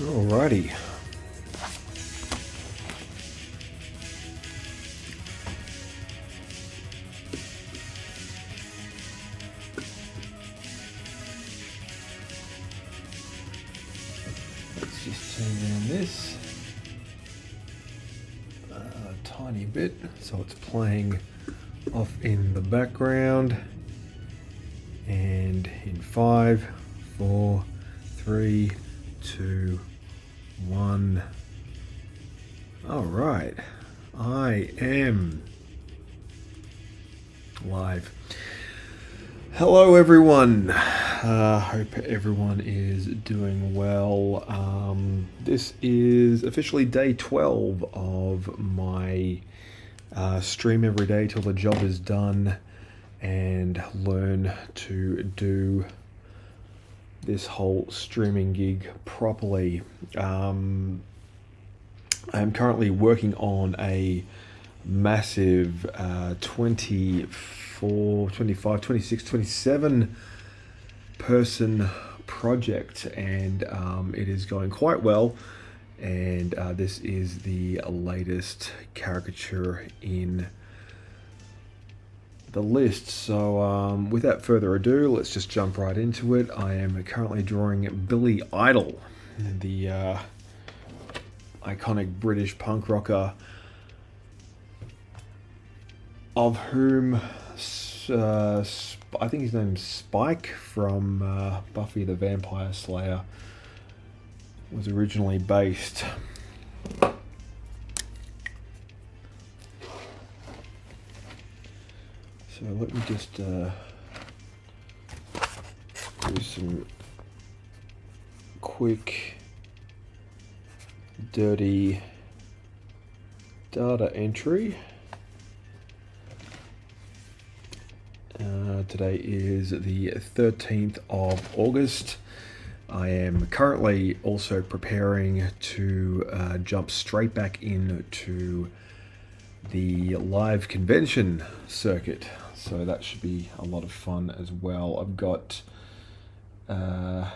Alrighty. Let's just turn down this a tiny bit so it's playing off in the background. And in 5, 4, 3, 2, 1. All right, I am live. Hello, everyone. Hope everyone is doing well. This is officially day 12 of my stream every day till the job is done and learn to do this whole streaming gig properly. I'm currently working on a massive 24, 25, 26, 27 person project, and it is going quite well. And this is the latest caricature in the list. So without further ado, let's just jump right into it. I am currently drawing Billy Idol, the iconic British punk rocker, of whom I think his name's Spike from Buffy the Vampire Slayer was originally based. So let me just do some quick, dirty data entry. Today is the 13th of August. I am currently also preparing to jump straight back into the live convention circuit. So that should be a lot of fun as well. I've got my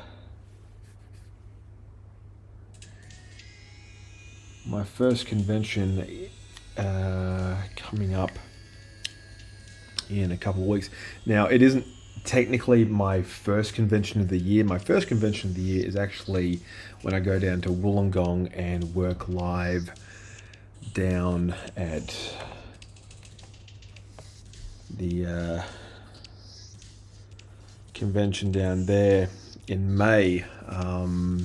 first convention coming up in a couple of weeks. Now, it isn't technically my first convention of the year. My first convention of the year is actually when I go down to Wollongong and work live down at the convention down there in May. But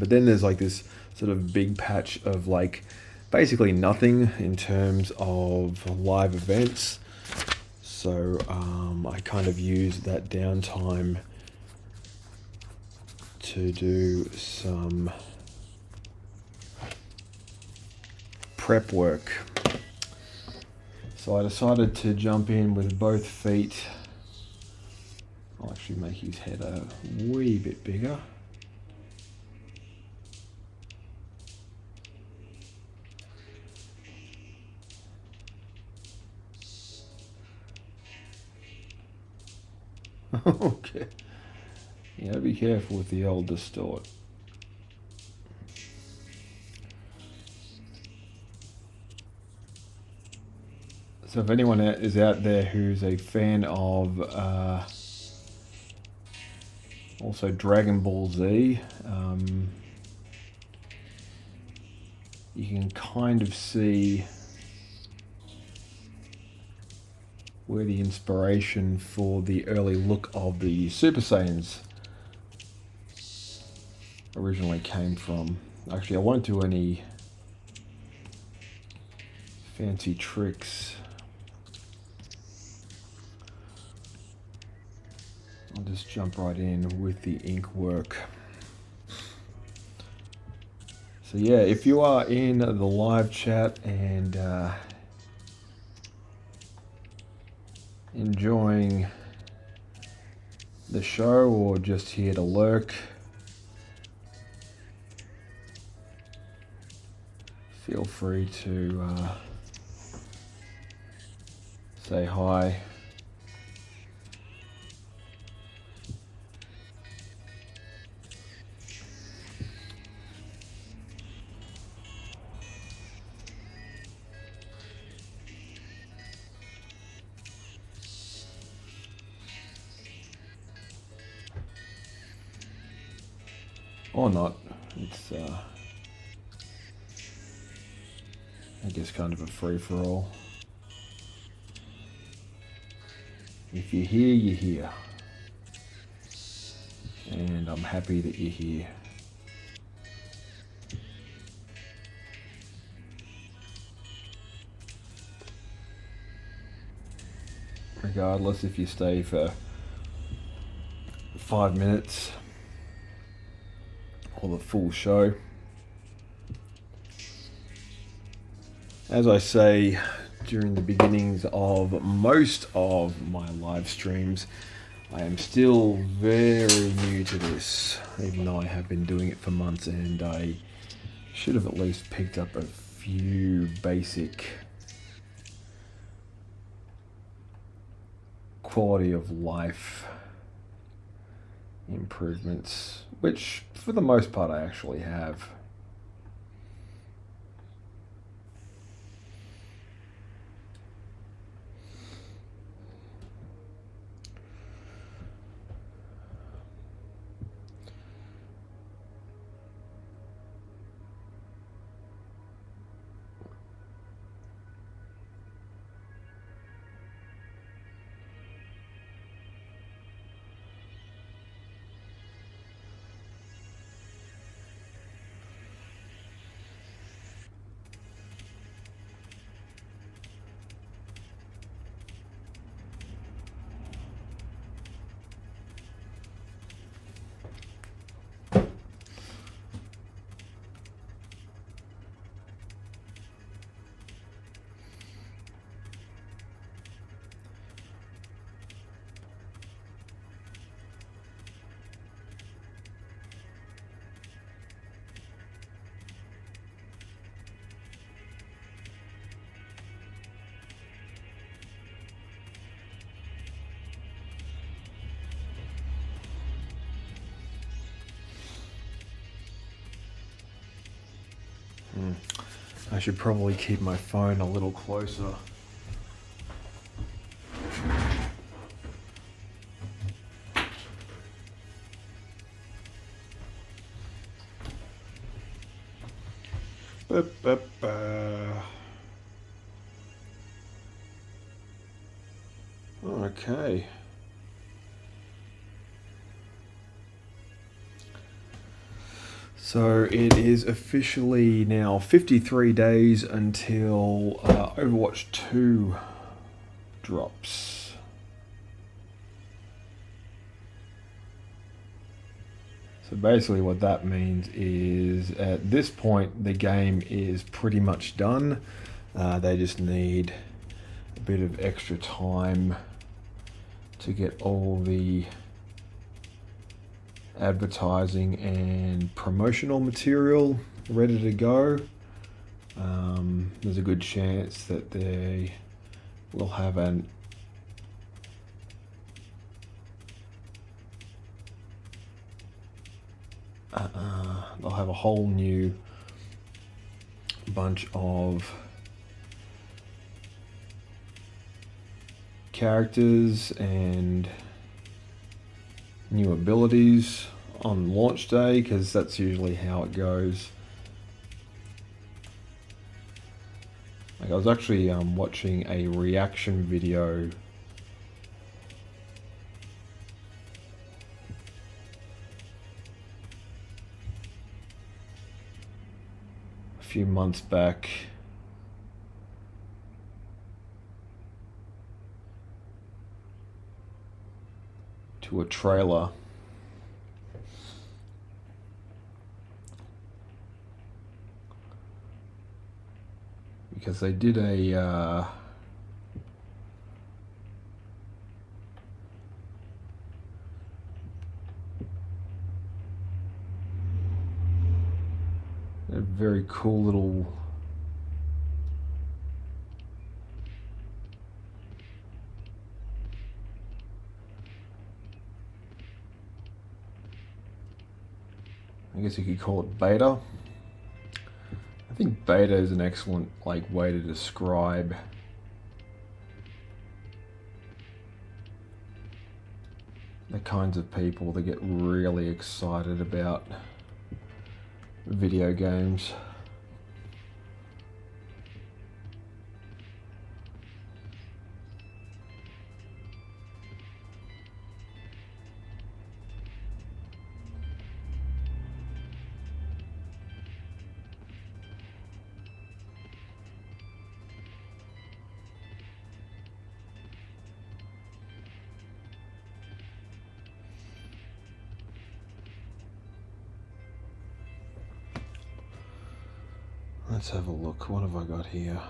then there's like this sort of big patch of like basically nothing in terms of live events. So I kind of use that downtime to do some prep work. So I decided to jump in with both feet. I'll actually make his head a wee bit bigger. Okay. Yeah, be careful with the old distort. So if anyone is out there who's a fan of also Dragon Ball Z, you can kind of see where the inspiration for the early look of the Super Saiyans originally came from. Actually, I won't do any fancy tricks. I'll just jump right in with the ink work. So yeah, if you are in the live chat and enjoying the show or just here to lurk, feel free to say hi. or not. It's I guess kind of a free-for-all. If you're here, you're here. And I'm happy that you're here. Regardless if you stay for 5 minutes or the full show. As I say during the beginnings of most of my live streams, I am still very new to this, even though I have been doing it for months, and I should have at least picked up a few basic quality of life improvements, which for the most part I actually have. I should probably keep my phone a little closer. Okay. So it is officially now 53 days until Overwatch 2 drops. So basically what that means is at this point the game is pretty much done. They just need a bit of extra time to get all the advertising and promotional material ready to go. There's a good chance that they will have they'll have a whole new bunch of characters and new abilities on launch day, because that's usually how it goes. Like I was actually watching a reaction video a few months back to a trailer because they did a very cool little I guess you could call it beta. I think beta is an excellent way to describe the kinds of people that get really excited about video games. Let's have a look. What have I got here?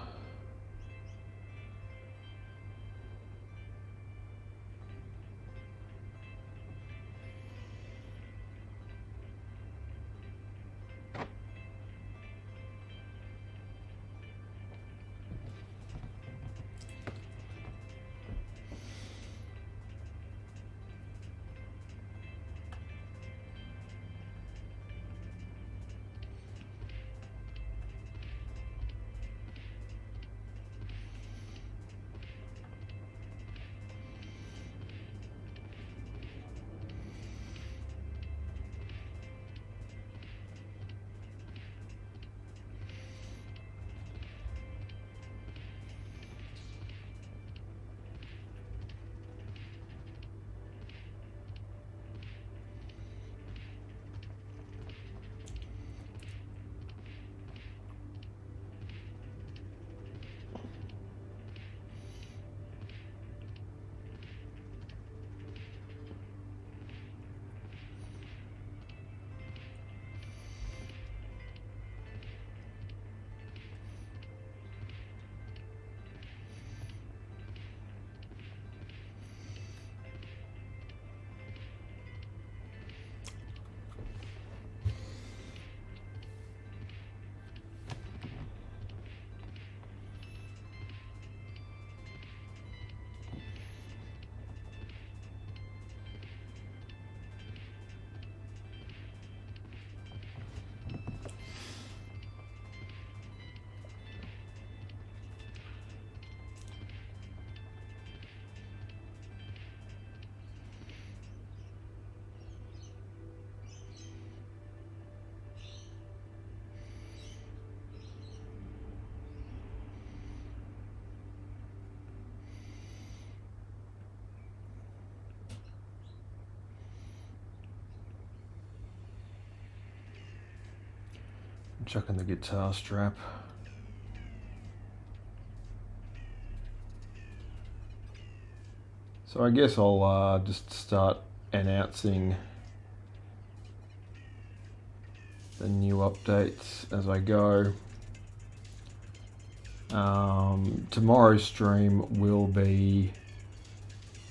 Chucking the guitar strap. So I guess I'll just start announcing the new updates as I go. Tomorrow's stream will be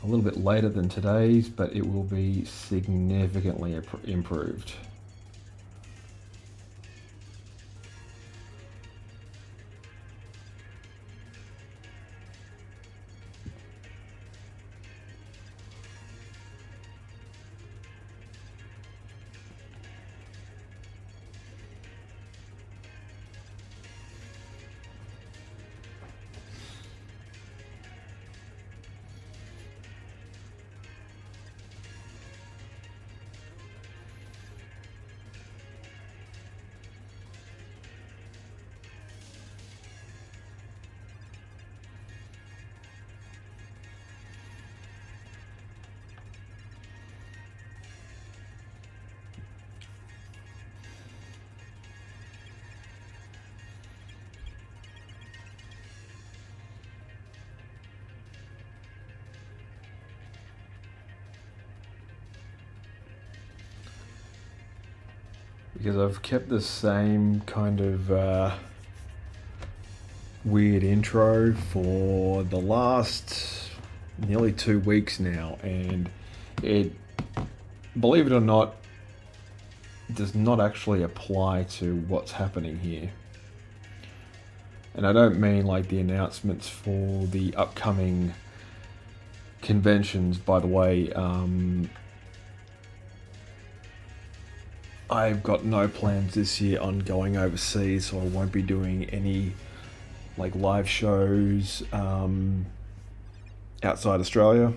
a little bit later than today's, but it will be significantly improved. Because I've kept the same kind of weird intro for the last nearly 2 weeks now, and it, believe it or not, does not actually apply to what's happening here. And I don't mean like the announcements for the upcoming conventions, by the way. I've got no plans this year on going overseas, so I won't be doing any like live shows outside Australia.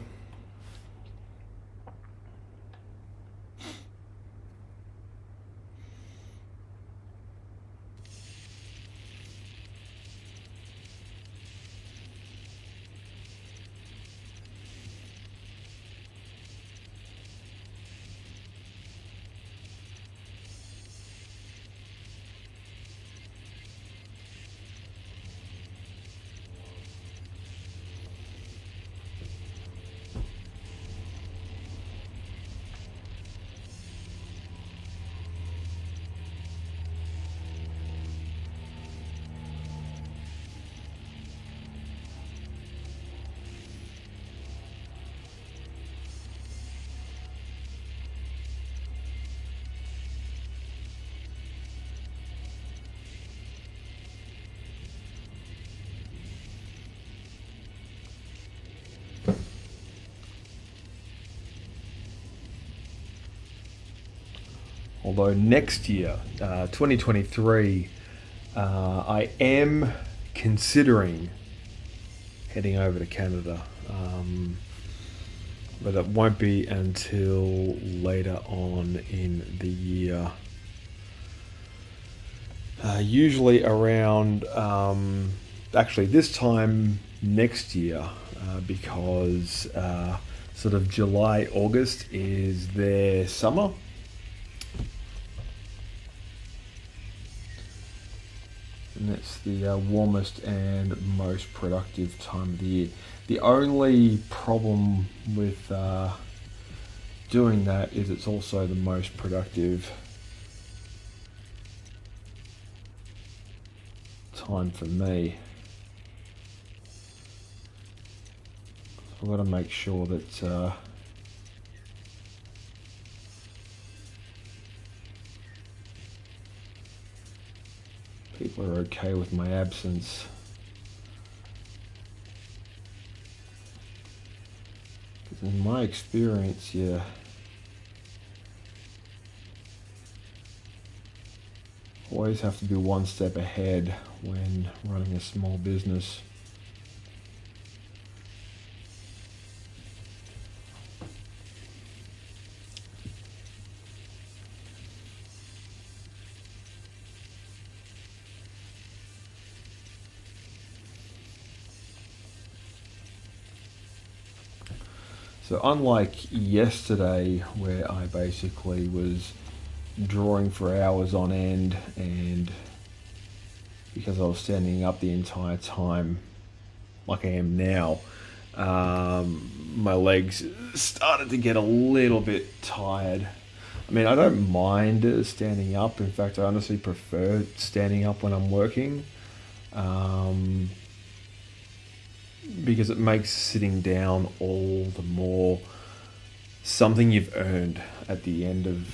although next year, 2023, I am considering heading over to Canada, but it won't be until later on in the year. Usually around, actually this time next year, because sort of July, August is their summer. And it's the warmest and most productive time of the year. The only problem with doing that is it's also the most productive time for me. I've got to make sure that people are okay with my absence. Because in my experience, you always have to be one step ahead when running a small business. So unlike yesterday, where I basically was drawing for hours on end, and because I was standing up the entire time like I am now, my legs started to get a little bit tired. I mean, I don't mind standing up. In fact, I honestly prefer standing up when I'm working, because it makes sitting down all the more something you've earned at the end of,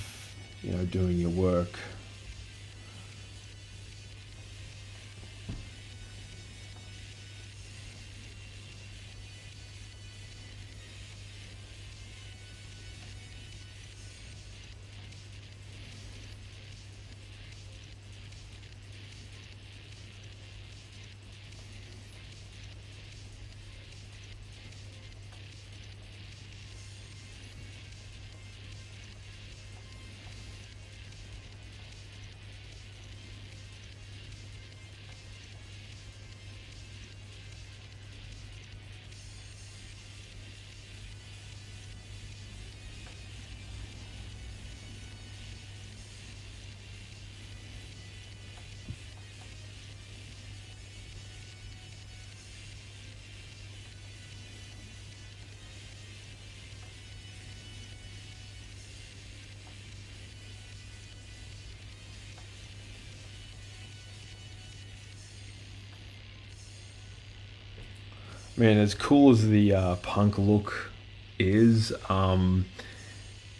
doing your work. Man, as cool as the punk look is,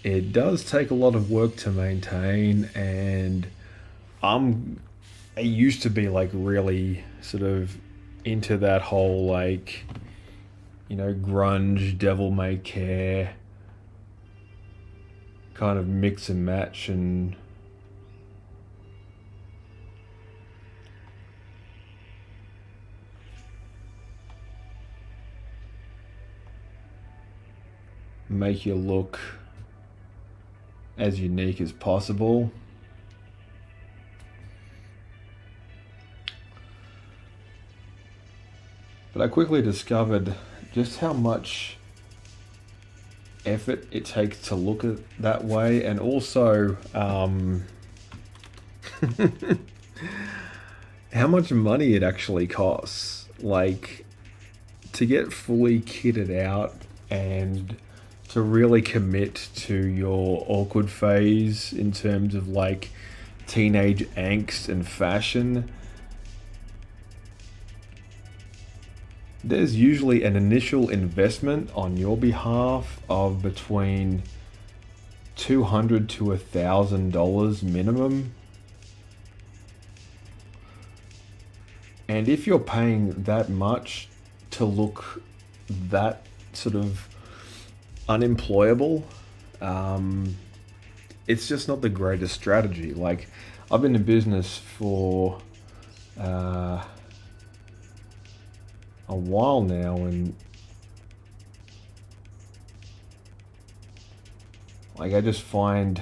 it does take a lot of work to maintain, and I used to be like really sort of into that whole like, grunge, devil may care kind of mix and match, and make you look as unique as possible. But I quickly discovered just how much effort it takes to look at that way, and also how much money it actually costs. Like, to get fully kitted out and to really commit to your awkward phase in terms of like teenage angst and fashion, there's usually an initial investment on your behalf of between $200 to $1,000 minimum. And if you're paying that much to look that sort of unemployable, it's just not the greatest strategy. Like, I've been in business for uh, a while now, and like I just find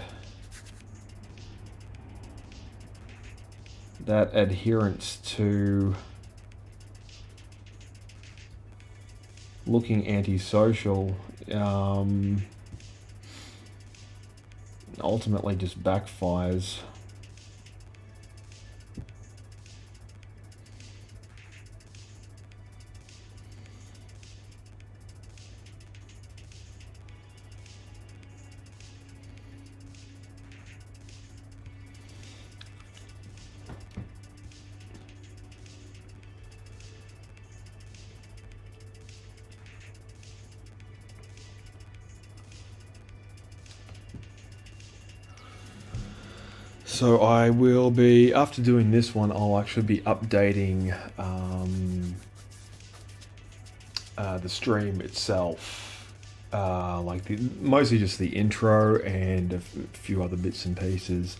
that adherence to looking antisocial ultimately just backfires. So I will be, after doing this one, I'll actually be updating the stream itself, mostly just the intro and a few other bits and pieces.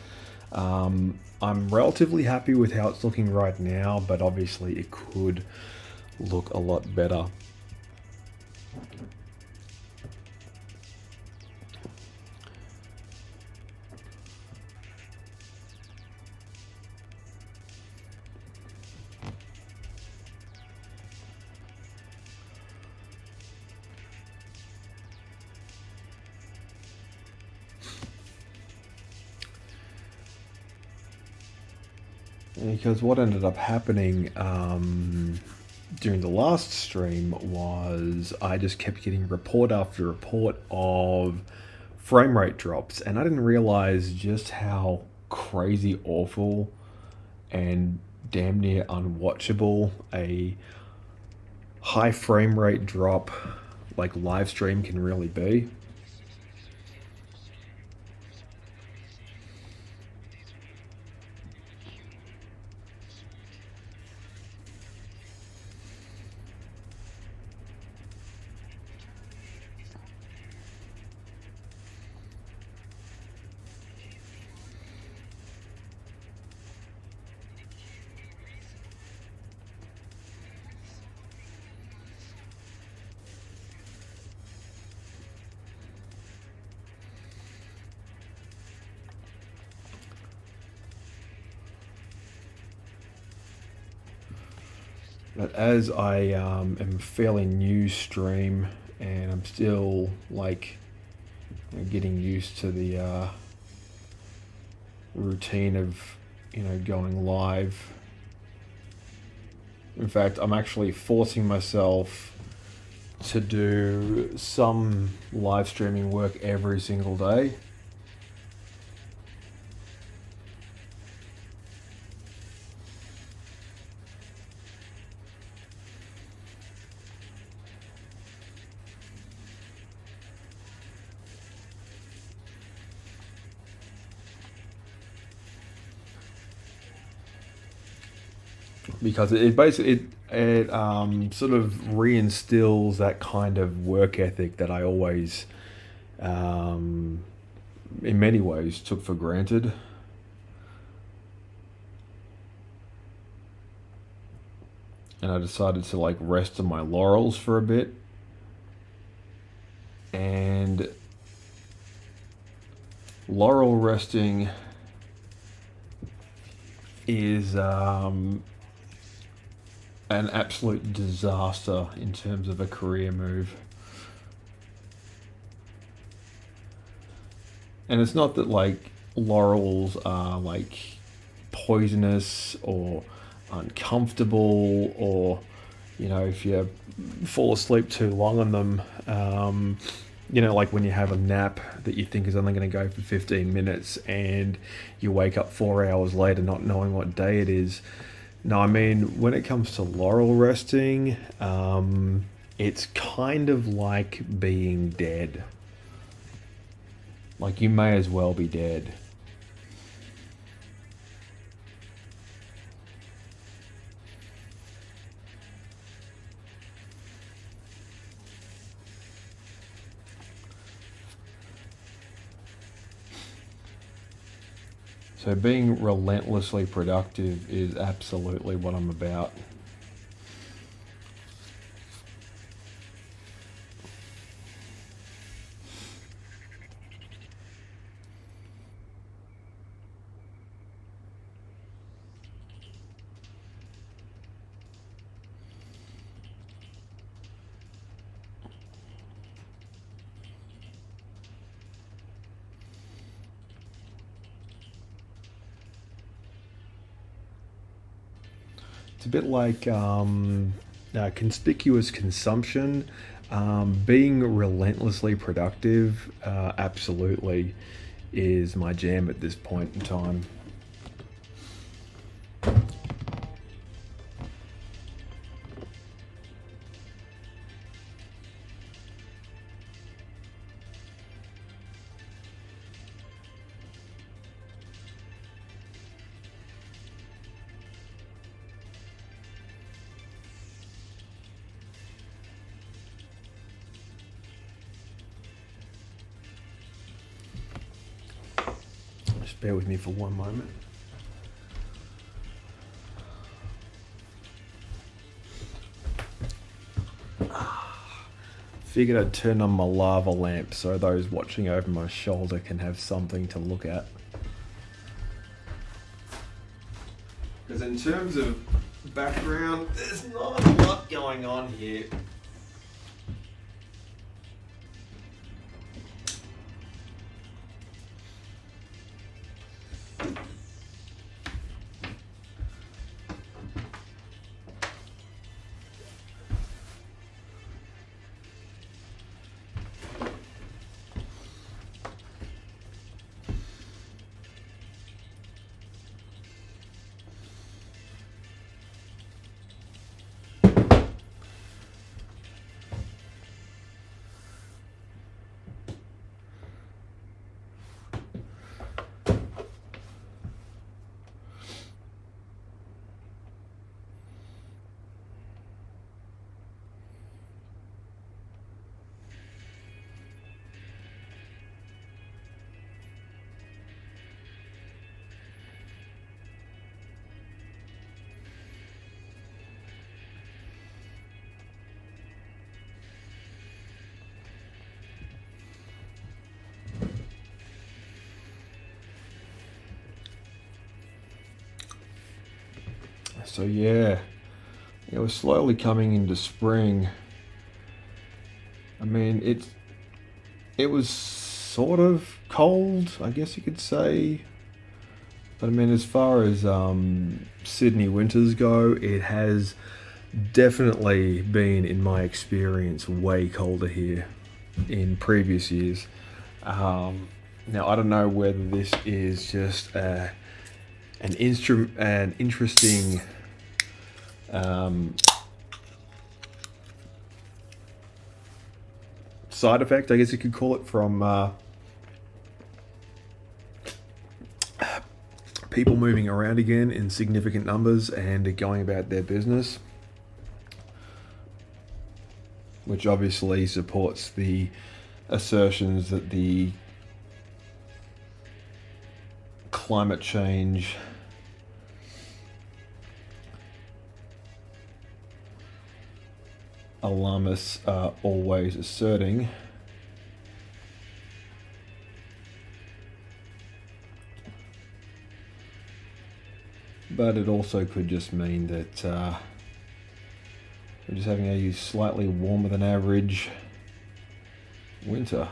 I'm relatively happy with how it's looking right now, but obviously it could look a lot better. Because what ended up happening during the last stream was I just kept getting report after report of frame rate drops, and I didn't realize just how crazy awful and damn near unwatchable a high frame rate drop like live stream can really be. But as I am a fairly new stream, and I'm still like getting used to the routine of going live. In fact, I'm actually forcing myself to do some live streaming work every single day. Because it basically sort of reinstills that kind of work ethic that I always, in many ways, took for granted. And I decided to like rest on my laurels for a bit. And laurel resting is an absolute disaster in terms of a career move. And it's not that like laurels are like poisonous or uncomfortable, or if you fall asleep too long on them, like when you have a nap that you think is only going to go for 15 minutes and you wake up 4 hours later not knowing what day it is. No, I mean, when it comes to laurel resting, it's kind of like being dead. Like, you may as well be dead. So being relentlessly productive is absolutely what I'm about. It's a bit like conspicuous consumption. Being relentlessly productive absolutely is my jam at this point in time. Just bear with me for one moment. Figured I'd turn on my lava lamp so those watching over my shoulder can have something to look at. Because in terms of background, there's not a lot going on here. So yeah, it was slowly coming into spring. I mean, it was sort of cold, I guess you could say. But I mean, as far as Sydney winters go, it has definitely been, in my experience, way colder here in previous years. Now, I don't know whether this is just an interesting side effect, I guess you could call it, from people moving around again in significant numbers and going about their business, which obviously supports the assertions that the climate change alarmists are always asserting. But it also could just mean that we're just having a slightly warmer than average winter.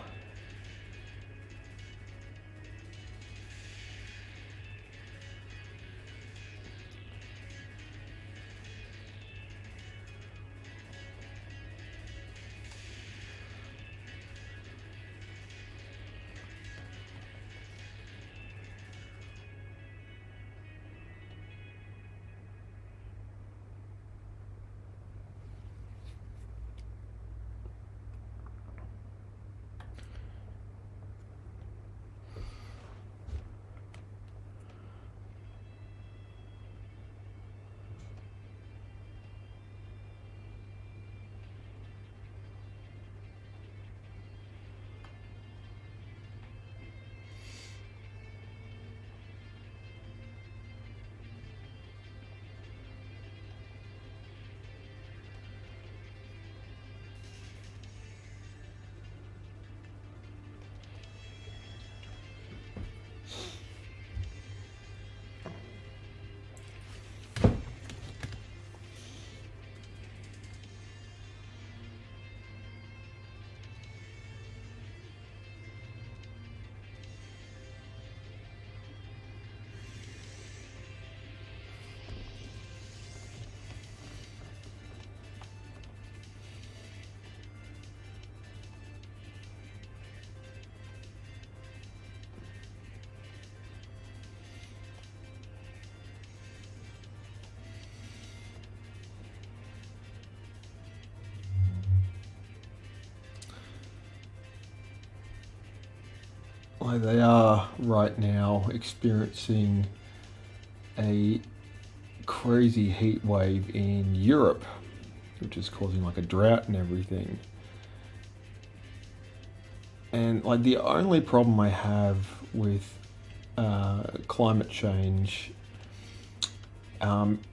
they are right now experiencing a crazy heat wave in Europe, which is causing like a drought and everything. And like the only problem I have with climate change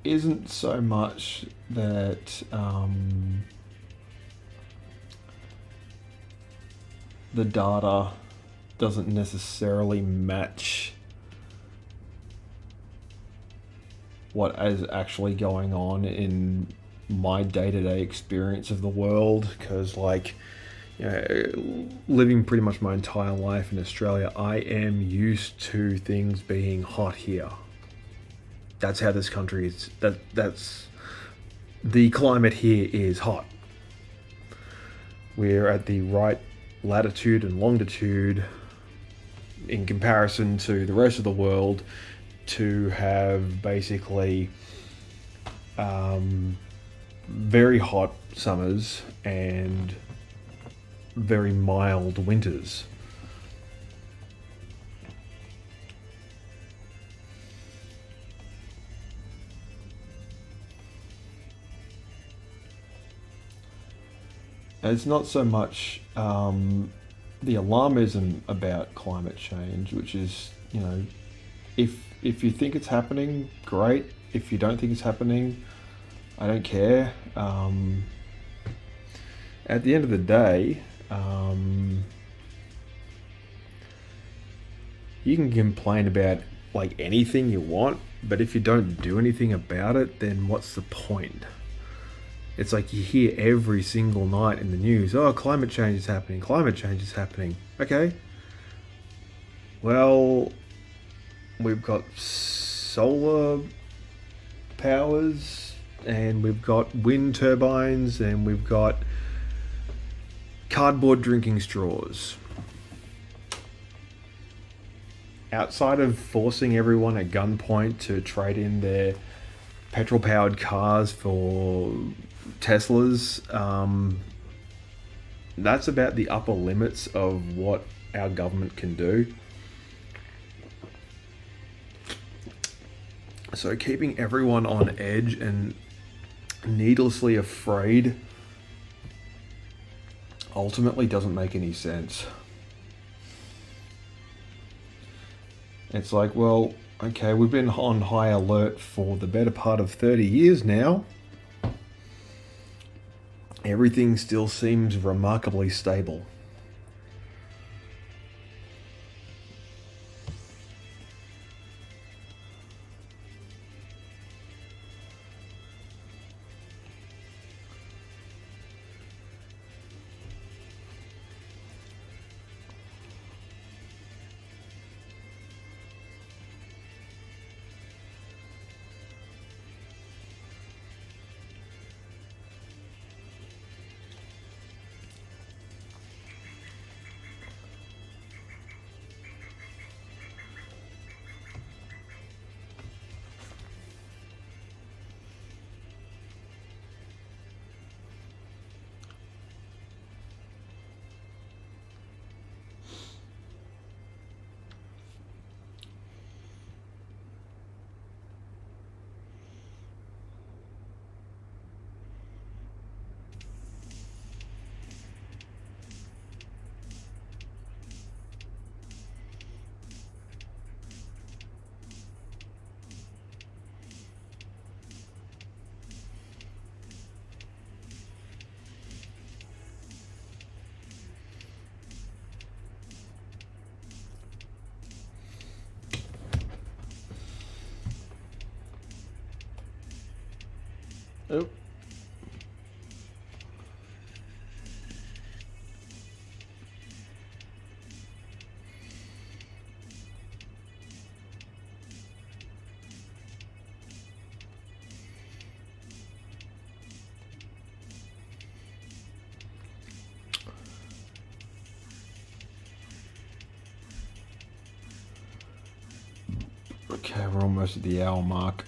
isn't so much that the data doesn't necessarily match what is actually going on in my day-to-day experience of the world, because like, you know, living pretty much my entire life in Australia, I am used to things being hot here. That's how this country is. That's the climate here is hot. We're at the right latitude and longitude in comparison to the rest of the world to have basically very hot summers and very mild winters. It's not so much the alarmism about climate change, which is, you know, if you think it's happening, great. If you don't think it's happening, I don't care. At the end of the day, you can complain about like anything you want, but if you don't do anything about it, then what's the point? It's like you hear every single night in the news, oh, climate change is happening, climate change is happening. Okay. Well, we've got solar powers, and we've got wind turbines, and we've got cardboard drinking straws. Outside of forcing everyone at gunpoint to trade in their petrol-powered cars for Teslas, that's about the upper limits of what our government can do. So keeping everyone on edge and needlessly afraid ultimately doesn't make any sense. It's like, well, okay, we've been on high alert for the better part of 30 years now. Everything still seems remarkably stable. Oh. Okay, we're almost at the hour mark.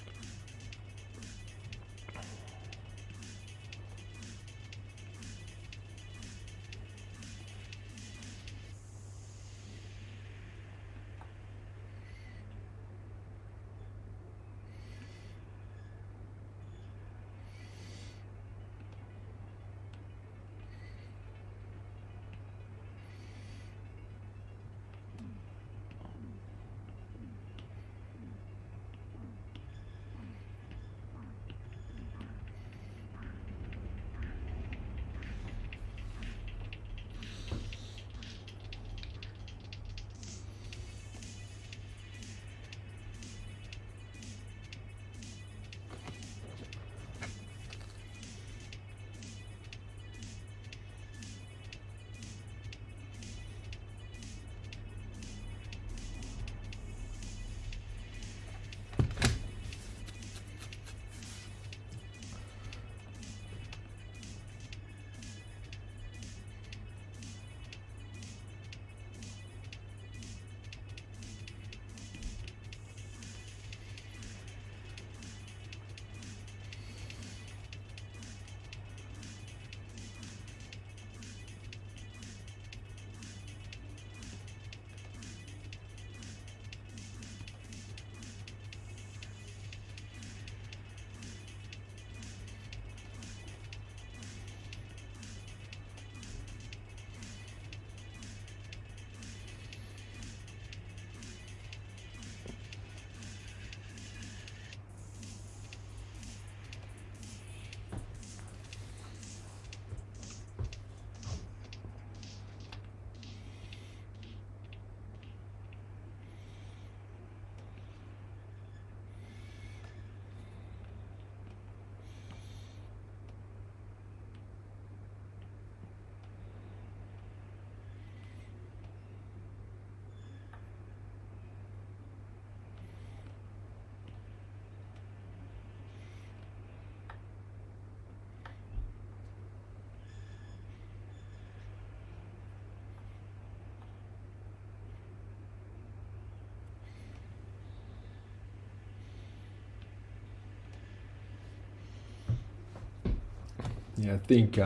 Yeah, I think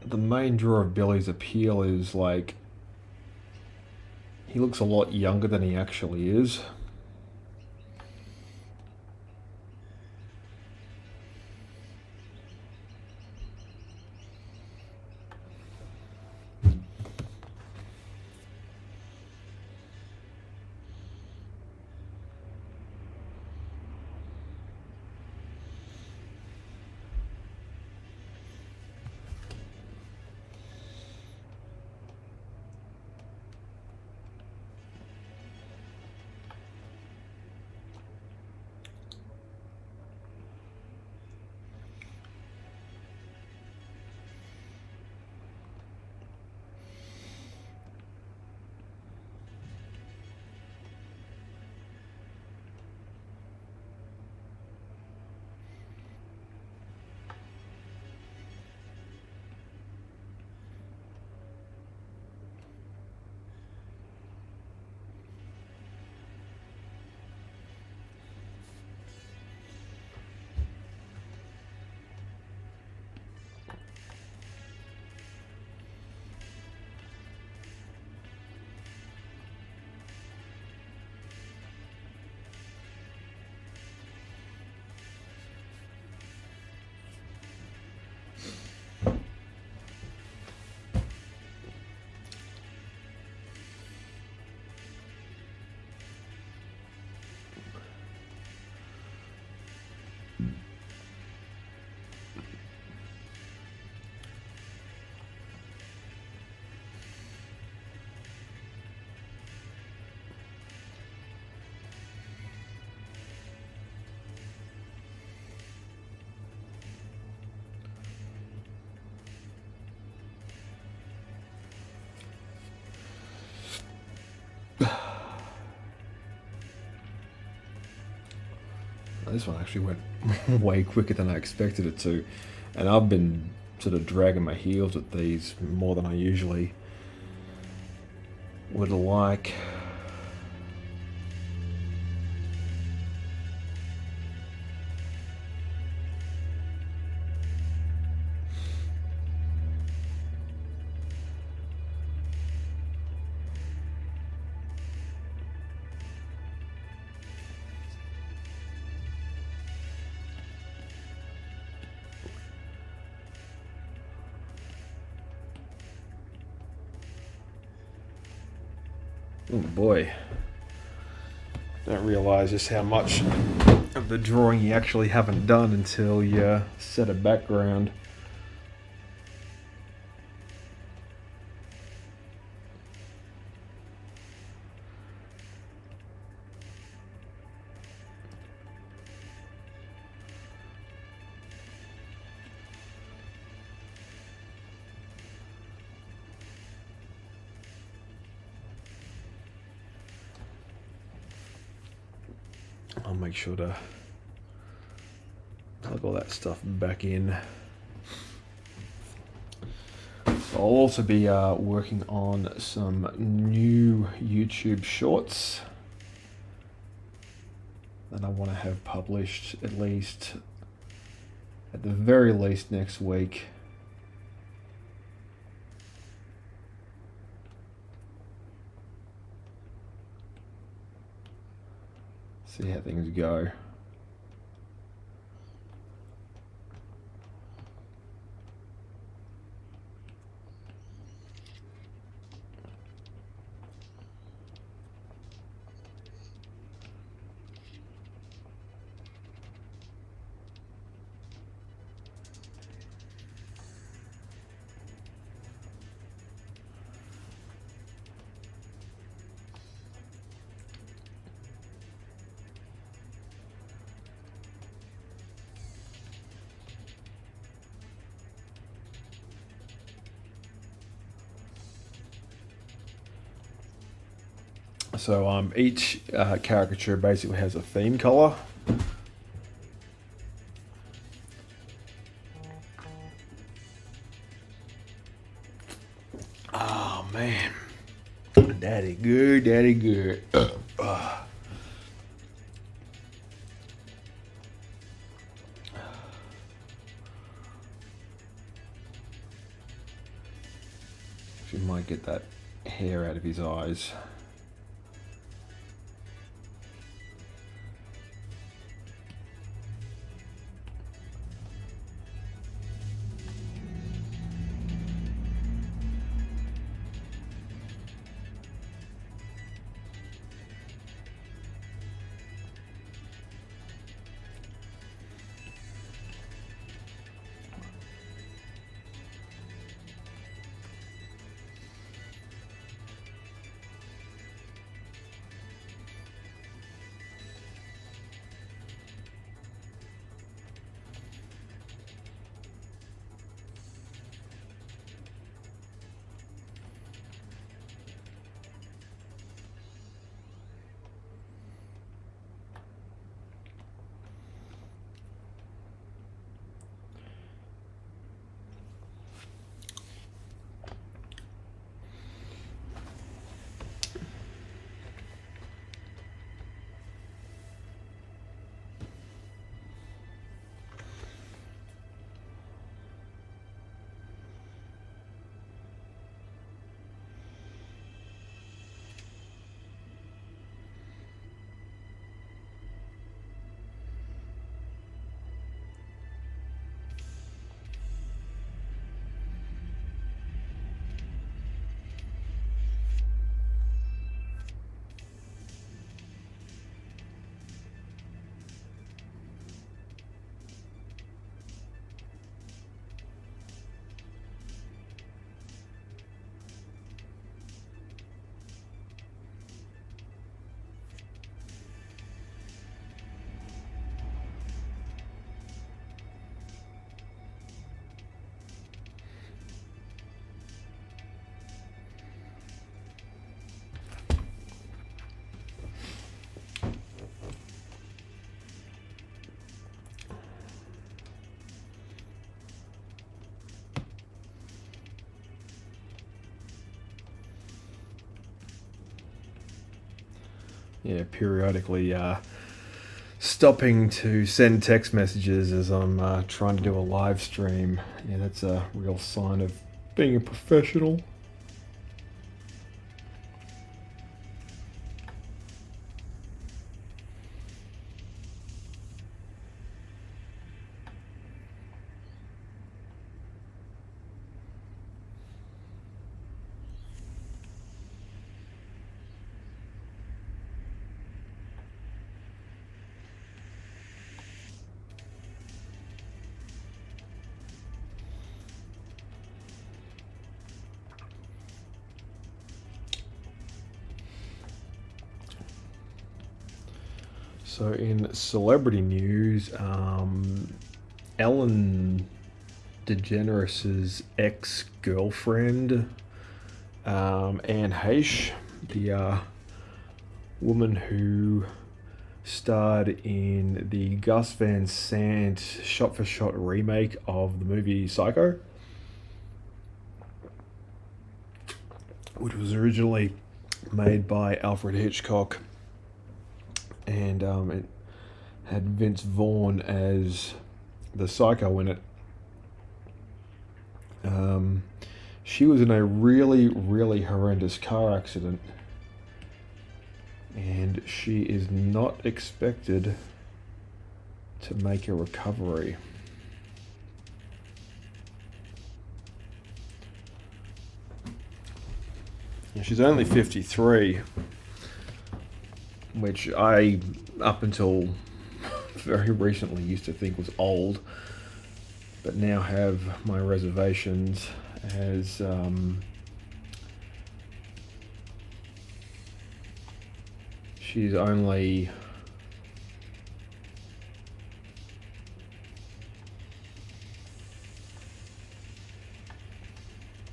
the main draw of Billy's appeal is like he looks a lot younger than he actually is. This one actually went way quicker than I expected it to, and I've been sort of dragging my heels at these more than I usually would like. Oh boy, don't realise just how much of the drawing you actually haven't done until you set a background. I'll make sure to plug all that stuff back in. I'll also be working on some new YouTube shorts that I want to have published at the very least next week. See how things go. So each caricature basically has a theme color. Oh man, daddy good, daddy good. We might get that hair out of his eyes. Yeah, periodically stopping to send text messages as I'm trying to do a live stream. Yeah, that's a real sign of being a professional. So in celebrity news, Ellen DeGeneres' ex-girlfriend, Anne Heche, the woman who starred in the Gus Van Sant shot-for-shot remake of the movie Psycho, which was originally made by Alfred Hitchcock, and it had Vince Vaughn as the psycho in it. She was in a really, really horrendous car accident, and she is not expected to make a recovery. And she's only 53, which I, up until very recently, used to think was old, but now have my reservations as she's only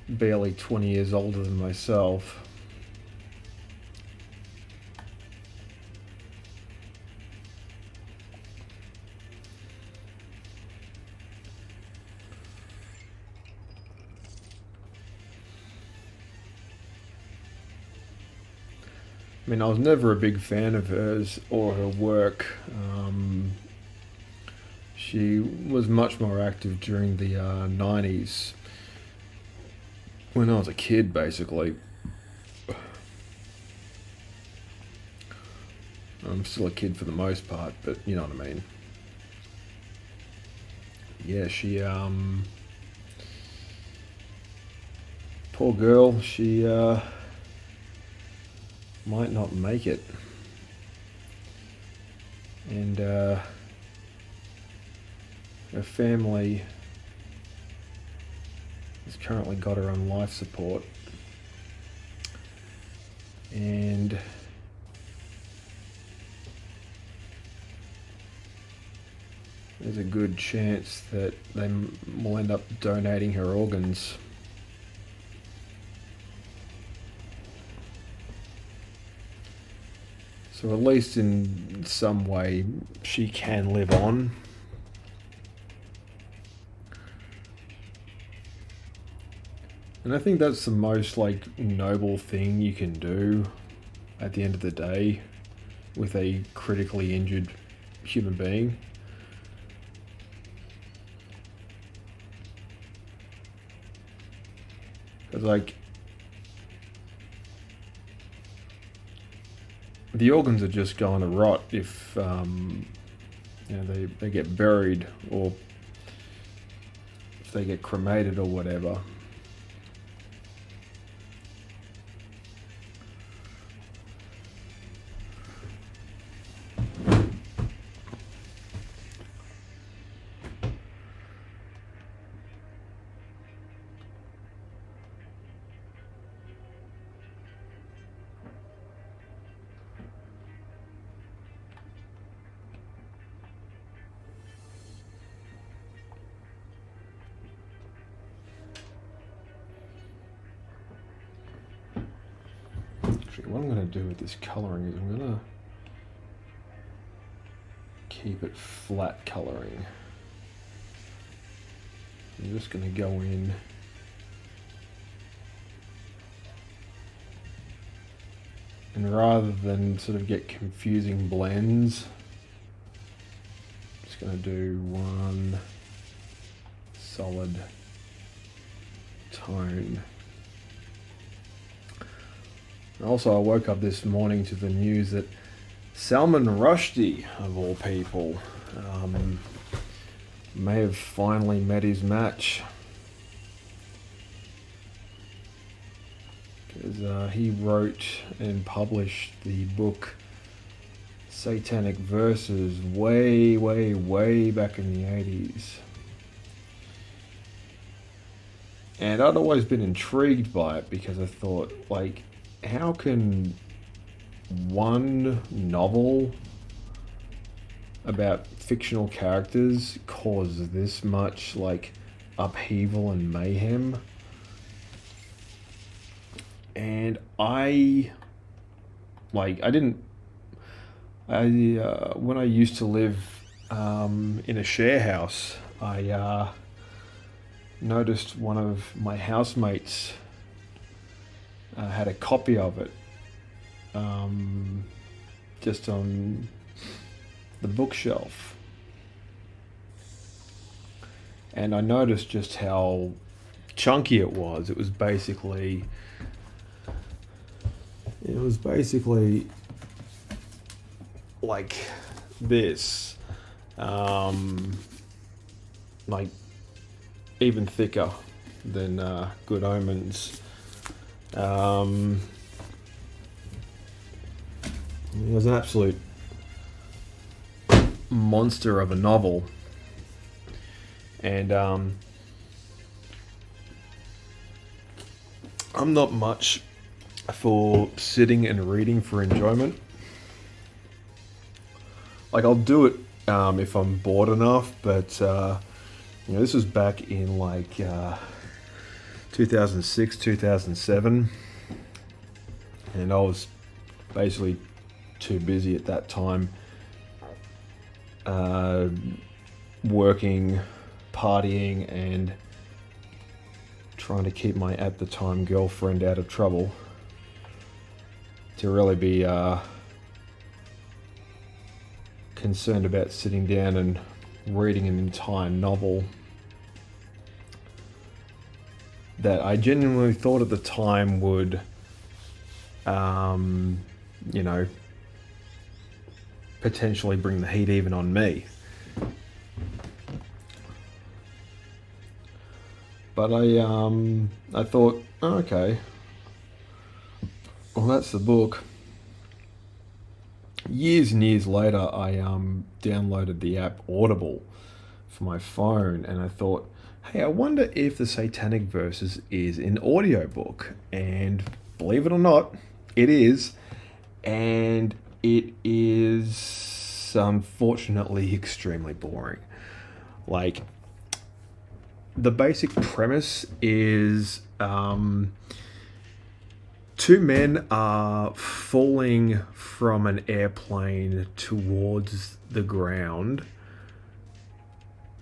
barely 20 years older than myself. I mean, I was never a big fan of hers or her work. She was much more active during the 90s, when I was a kid, basically. I'm still a kid for the most part, but you know what I mean. Yeah, she, poor girl, she, might not make it. And, her family has currently got her on life support. And there's a good chance that they will end up donating her organs. So at least in some way she can live on. And I think that's the most like noble thing you can do at the end of the day with a critically injured human being. Because like the organs are just going to rot if they get buried, or if they get cremated or whatever. What I'm going to do with this colouring is I'm going to keep it flat colouring. I'm just going to go in and rather than sort of get confusing blends, I'm just going to do one solid tone. Also, I woke up this morning to the news that Salman Rushdie, of all people, may have finally met his match. Because he wrote and published the book Satanic Verses way, way, way back in the 80's. And I'd always been intrigued by it because I thought, like, how can one novel about fictional characters cause this much like upheaval and mayhem? And when I used to live in a share house, I noticed one of my housemates had a copy of it just on the bookshelf, and I noticed just how chunky it was. It was basically like this, like even thicker than Good Omens. It was an absolute monster of a novel, and I'm not much for sitting and reading for enjoyment. Like, I'll do it if I'm bored enough, but this was back in like 2006, 2007, and I was basically too busy at that time, working, partying, and trying to keep my at the time girlfriend out of trouble to really be concerned about sitting down and reading an entire novel. that I genuinely thought at the time would, you know, potentially bring the heat even on me. But I thought, oh, okay, well, that's the book. Years and years later, I downloaded the app Audible for my phone, and I thought, hey, I wonder if the Satanic Verses is an audiobook. And believe it or not, it is. And it is unfortunately extremely boring. Like, the basic premise is two men are falling from an airplane towards the ground.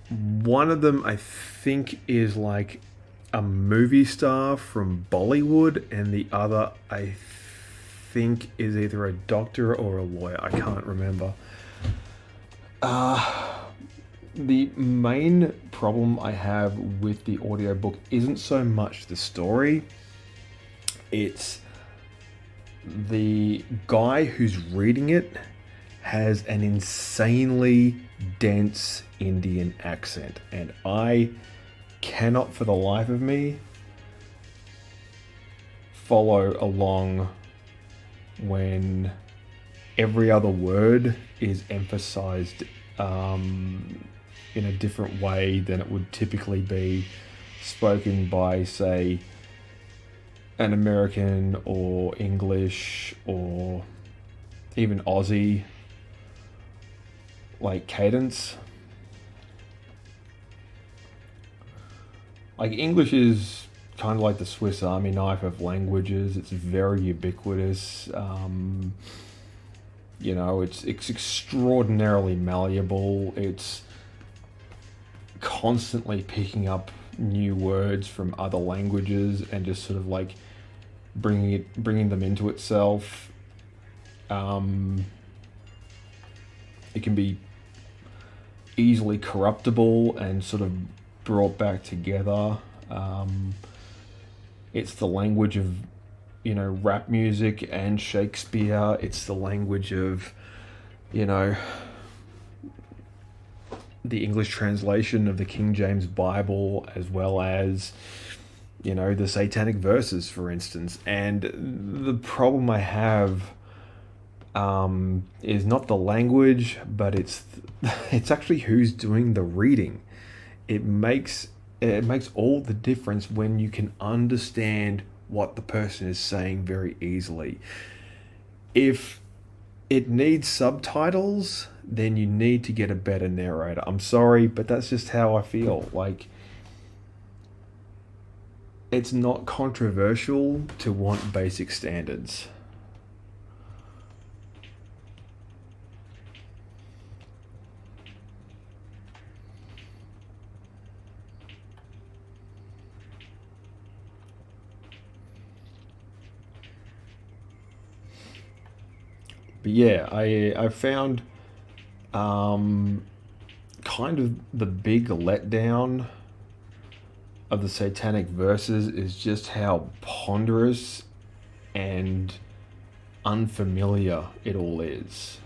One of them, I think, is like a movie star from Bollywood, and the other, I think, is either a doctor or a lawyer. I can't remember. The main problem I have with the audiobook isn't so much the story, it's the guy who's reading it has an insanely dense Indian accent, and I cannot for the life of me follow along when every other word is emphasized in a different way than it would typically be spoken by, say, an American or English or even Aussie, like cadence. Like, English is kind of like the Swiss Army knife of languages. It's very ubiquitous. You know, it's extraordinarily malleable. It's constantly picking up new words from other languages and just sort of like bringing them into itself. It can be easily corruptible and sort of brought back together. It's the language of, you know, rap music and Shakespeare. It's the language of, you know, the English translation of the King James Bible, as well as, you know, the Satanic Verses, for instance. And the problem I have is not the language, but it's actually who's doing the reading. It makes all the difference when you can understand what the person is saying very easily. If it needs subtitles, then you need to get a better narrator. I'm sorry, but that's just how I feel. Like, it's not controversial to want basic standards. But yeah, I found kind of the big letdown of the Satanic Verses is just how ponderous and unfamiliar it all is.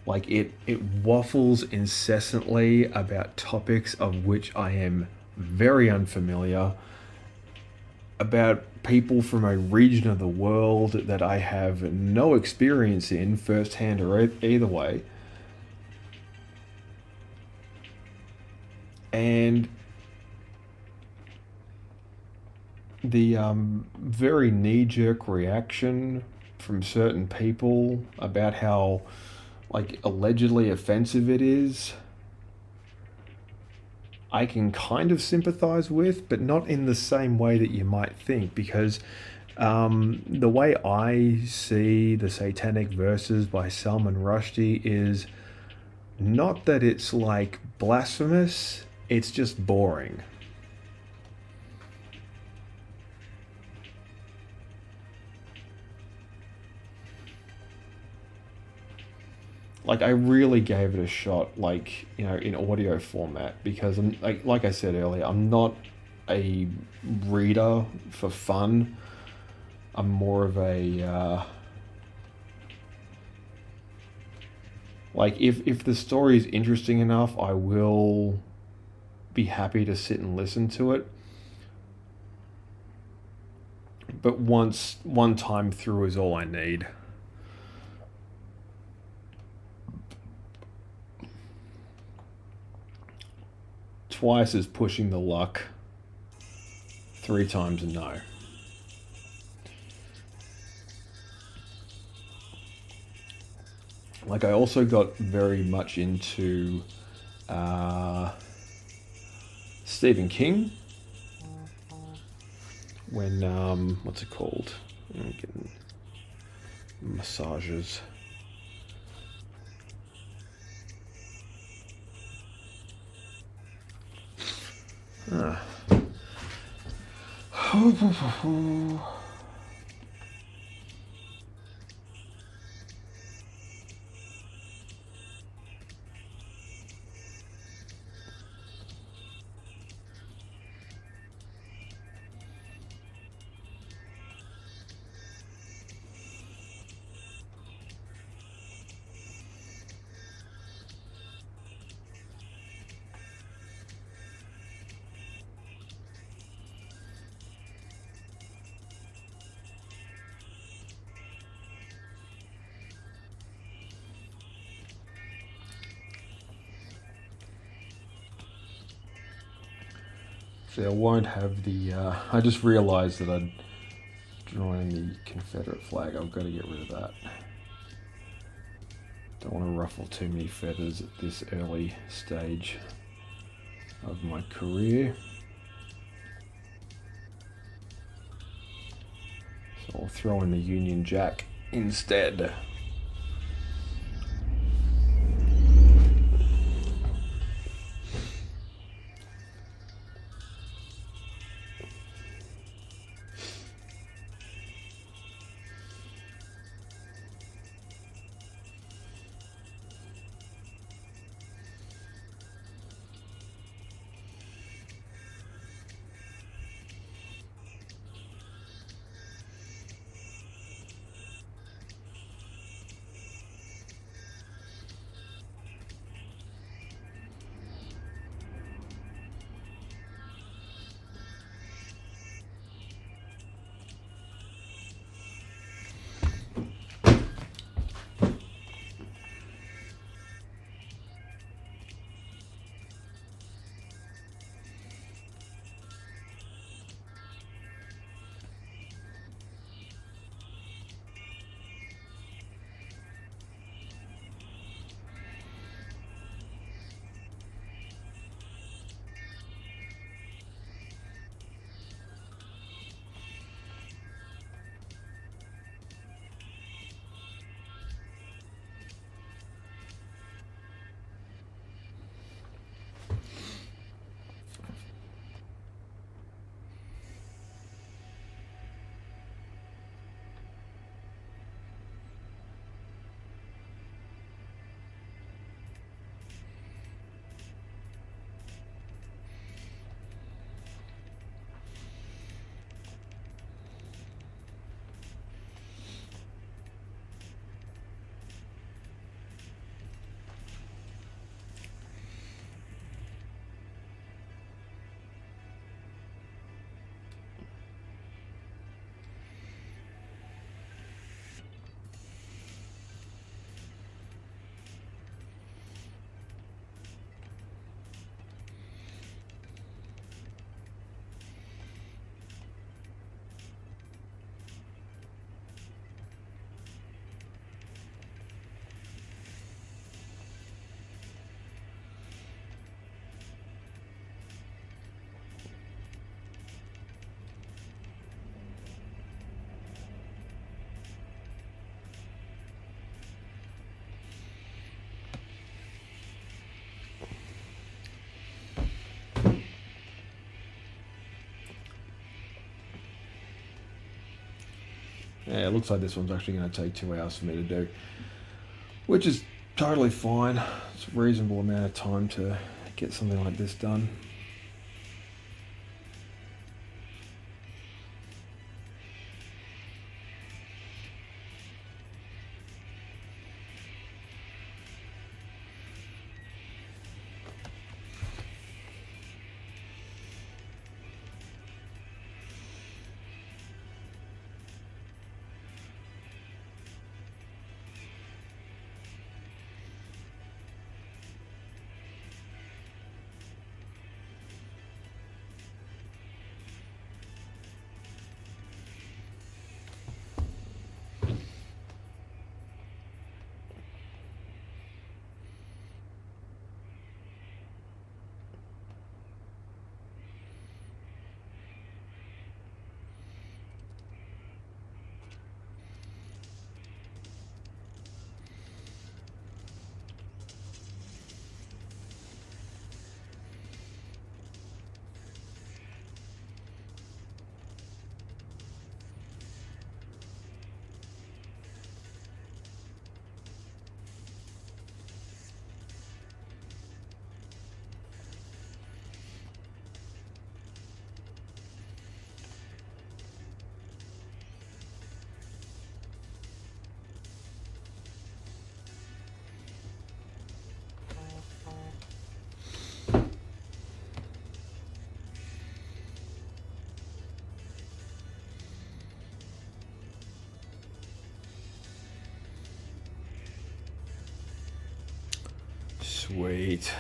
Like, it waffles incessantly about topics of which I am very unfamiliar, about people from a region of the world that I have no experience in firsthand or either way. And the very knee-jerk reaction from certain people about how, like, allegedly offensive it is, I can kind of sympathize with, but not in the same way that you might think, because the way I see the Satanic Verses by Salman Rushdie is not that it's like blasphemous, it's just boring. like I really gave it a shot, like, you know, in audio format, because I'm like I said earlier, I'm not a reader for fun. I'm more of a like if the story is interesting enough, I will be happy to sit and listen to it. But one time through is all I need. Twice is pushing the luck. 3 times a no. Like I also got very much into uh, Stephen King when what's it called? I'm getting massages. Ah. See, I won't have the. I just realised that I'd drawn the Confederate flag. I've got to get rid of that. Don't want to ruffle too many feathers at this early stage of my career. So I'll throw in the Union Jack instead. Yeah, it looks like this one's actually going to take 2 hours for me to do, which is totally fine. It's a reasonable amount of time to get something like this done. Sweet.